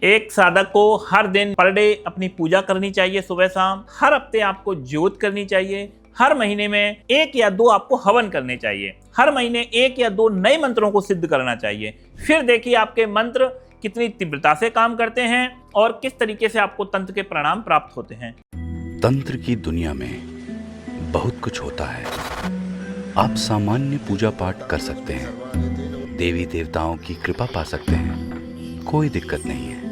एक साधक को हर दिन पर डे अपनी पूजा करनी चाहिए सुबह शाम। हर हफ्ते आपको ज्योत करनी चाहिए। हर महीने में 1 या 2 आपको हवन करने चाहिए। हर महीने 1 या 2 नए मंत्रों को सिद्ध करना चाहिए। फिर देखिए आपके मंत्र कितनी तीव्रता से काम करते हैं और किस तरीके से आपको तंत्र के परिणाम प्राप्त होते हैं। तंत्र की दुनिया में बहुत कुछ होता है। आप सामान्य पूजा पाठ कर सकते हैं, देवी देवताओं की कृपा पा सकते हैं, कोई दिक्कत नहीं है।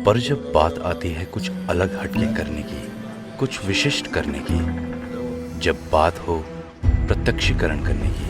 पर जब बात आती है कुछ अलग हटके करने की, कुछ विशिष्ट करने की, जब बात हो प्रत्यक्षीकरण करने की,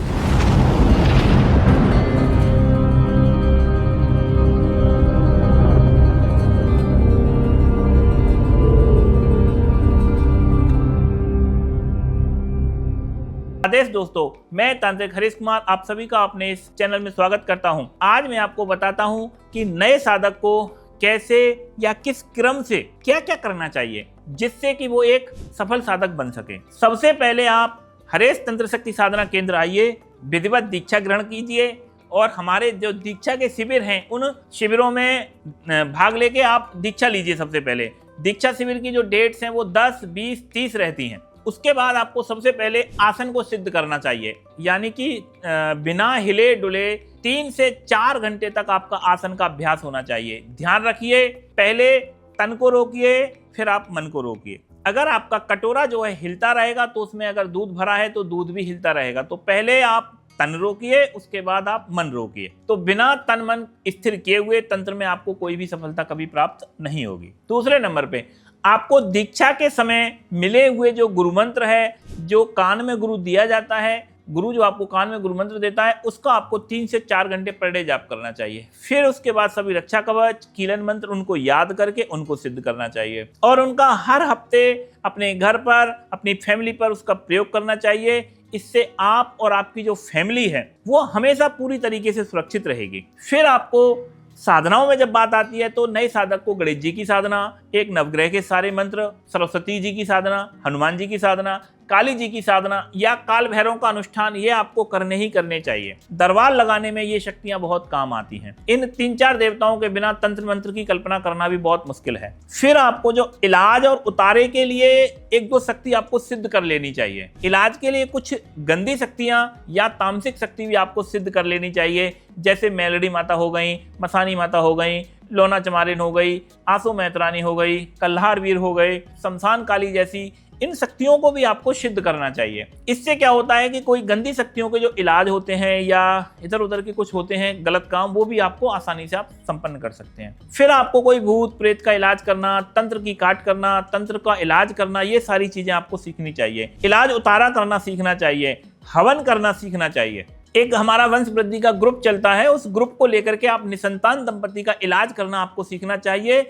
आदेश दोस्तों, मैं तांत्रिक हरीश कुमार आप सभी का अपने इस चैनल में स्वागत करता हूं। आज मैं आपको बताता हूं कि नए साधक को कैसे या किस क्रम से क्या क्या करना चाहिए जिससे कि वो एक सफल साधक बन सके। सबसे पहले आप हरेश तंत्र शक्ति साधना केंद्र आइए, विधिवत दीक्षा ग्रहण कीजिए और हमारे जो दीक्षा के शिविर हैं उन शिविरों में भाग लेके आप दीक्षा लीजिए। सबसे पहले दीक्षा शिविर की जो डेट्स हैं वो 10, 20, 30 रहती हैं। उसके बाद आपको सबसे पहले आसन को सिद्ध करना चाहिए, यानी कि बिना हिले डुले 3 से 4 घंटे तक आपका आसन का अभ्यास होना चाहिए। ध्यान रखिए, पहले तन को रोकिए, फिर आप मन को रोकिए। अगर आपका कटोरा जो है हिलता रहेगा तो उसमें अगर दूध भरा है तो दूध भी हिलता रहेगा। तो पहले आप तन रोकिए, उसके बाद आप मन रोकिए। तो बिना तन मन स्थिर किए हुए तंत्र में आपको कोई भी सफलता कभी प्राप्त नहीं होगी। दूसरे नंबर पे आपको दीक्षा के समय मिले हुए जो गुरु मंत्र है, जो कान में गुरु दिया जाता है, गुरु जो आपको कान में गुरु मंत्र देता है, उसका आपको 3 से 4 घंटे पर डे जाप करना चाहिए। फिर उसके बाद सभी रक्षा कवच, कीलन मंत्र उनको याद करके उनको सिद्ध करना चाहिए और उनका हर हफ्ते अपने घर पर, अपनी फैमिली पर उसका प्रयोग करना चाहिए। इससे आप और आपकी जो फैमिली है वो हमेशा पूरी तरीके से सुरक्षित रहेगी। फिर आपको साधनाओं में जब बात आती है तो नए साधक को गणेश जी की साधना, एक नवग्रह के सारे मंत्र, सरस्वती जी की साधना, हनुमान जी की साधना, काली जी की साधना या काल भैरव का अनुष्ठान, ये आपको करने ही करने चाहिए। दरबार लगाने में ये शक्तियां बहुत काम आती हैं। इन 3-4 देवताओं के बिना तंत्र मंत्र की कल्पना करना भी बहुत मुश्किल है। फिर आपको जो इलाज और उतारे के लिए 1-2 शक्ति आपको सिद्ध कर लेनी चाहिए। इलाज के लिए कुछ गंदी शक्तियां या तामसिक शक्ति भी आपको सिद्ध कर लेनी चाहिए, जैसे मेलडी माता हो गई, मसानी माता हो गई, लोना चमारिन हो गई, आंसू मैत्रानी हो गई, कल्हार वीर हो गए, शमशान काली जैसी इन शक्तियों को भी आपको सिद्ध करना चाहिए। इससे क्या होता है कि कोई गंदी शक्तियों के जो इलाज होते हैं या इधर उधर के कुछ होते हैं गलत काम, वो भी आपको आसानी से आप संपन्न कर सकते हैं। फिर आपको कोई भूत प्रेत का इलाज करना, तंत्र की काट करना, तंत्र का इलाज करना, ये सारी चीजें आपको सीखनी चाहिए। इलाज उतारा करना सीखना चाहिए, हवन करना सीखना चाहिए। एक हमारा वंश वृद्धि का ग्रुप चलता है, उस ग्रुप को लेकर के आप निसंतान दंपति का इलाज करना आपको सीखना चाहिए।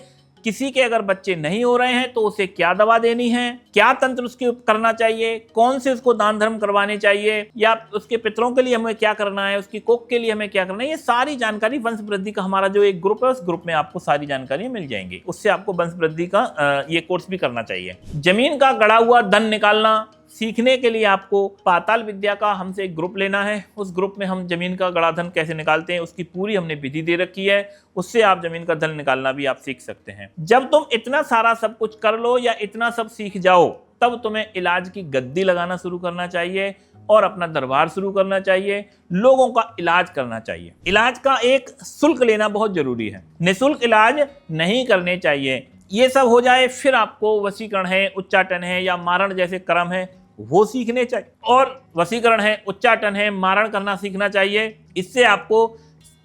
किसी के अगर बच्चे नहीं हो रहे हैं तो उसे क्या दवा देनी है, क्या तंत्र उसके करना चाहिए, कौन से उसको दान धर्म करवाने चाहिए, या उसके पितरों के लिए हमें क्या करना है, उसकी कोख के लिए हमें क्या करना है, ये सारी जानकारी वंश वृद्धि का हमारा जो एक ग्रुप है उस ग्रुप में आपको सारी जानकारी मिल जाएंगी। उससे आपको वंश वृद्धि का ये कोर्स भी करना चाहिए। जमीन का गड़ा हुआ धन निकालना सीखने के लिए आपको पाताल विद्या का हमसे एक ग्रुप लेना है। उस ग्रुप में हम जमीन का गड़ा धन कैसे निकालते हैं उसकी पूरी हमने विधि दे रखी है। उससे आप जमीन का धन निकालना भी आप सीख सकते हैं। जब तुम इतना सारा सब कुछ कर लो या इतना सब सीख जाओ, तब तुम्हें इलाज की गद्दी लगाना शुरू करना चाहिए और अपना दरबार शुरू करना चाहिए। लोगों का इलाज करना चाहिए। इलाज का एक शुल्क लेना बहुत जरूरी है। निःशुल्क इलाज नहीं करने चाहिए। ये सब हो जाए फिर आपको वशीकरण है, उच्चाटन है या मारण जैसे कर्म है वो सीखने चाहिए। और वशीकरण है, उच्चाटन है, मारण करना सीखना चाहिए। इससे आपको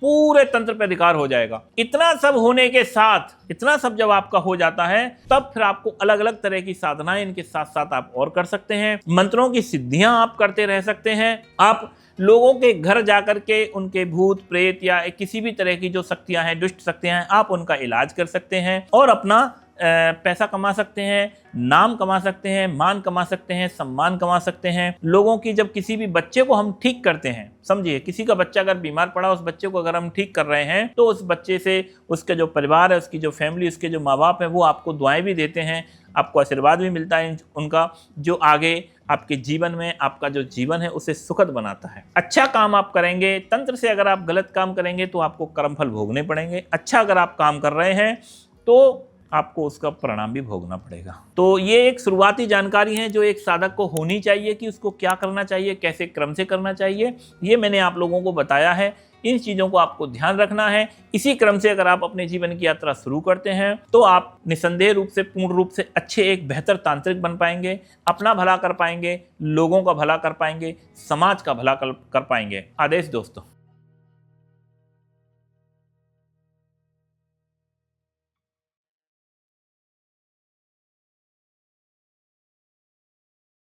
पूरे तंत्र पर अधिकार हो जाएगा। इतना सब होने के साथ, इतना सब जब आपका हो जाता है तब फिर आपको अलग अलग तरह की साधनाएं इनके साथ साथ आप और कर सकते हैं। मंत्रों की सिद्धियां आप करते रह सकते हैं। आप लोगों के घर जाकर के उनके भूत प्रेत या किसी भी तरह की जो शक्तियां हैं, दुष्ट शक्तियां हैं, आप उनका इलाज कर सकते हैं और अपना पैसा कमा सकते हैं, नाम कमा सकते हैं, मान कमा सकते हैं, सम्मान कमा सकते हैं। लोगों की जब किसी भी बच्चे को हम ठीक करते हैं, समझिए किसी का बच्चा अगर बीमार पड़ा, उस बच्चे को अगर हम ठीक कर रहे हैं तो उस बच्चे से उसके जो परिवार है, उसकी जो फैमिली, उसके जो माँ बाप हैं, वो आपको दुआएं भी देते हैं, आपको आशीर्वाद भी मिलता है उनका, जो आगे आपके जीवन में आपका जो जीवन है उसे सुखद बनाता है। अच्छा काम आप करेंगे, तंत्र से अगर आप गलत काम करेंगे तो आपको कर्मफल भोगने पड़ेंगे। अच्छा अगर आप काम कर रहे हैं तो आपको उसका परिणाम भी भोगना पड़ेगा। तो ये एक शुरुआती जानकारी है जो एक साधक को होनी चाहिए कि उसको क्या करना चाहिए, कैसे क्रम से करना चाहिए, ये मैंने आप लोगों को बताया है। इन चीज़ों को आपको ध्यान रखना है। इसी क्रम से अगर आप अपने जीवन की यात्रा शुरू करते हैं तो आप निसंदेह रूप से, पूर्ण रूप से अच्छे एक बेहतर तांत्रिक बन पाएंगे, अपना भला कर पाएंगे, लोगों का भला कर पाएंगे, समाज का भला कर पाएंगे। आदेश दोस्तों।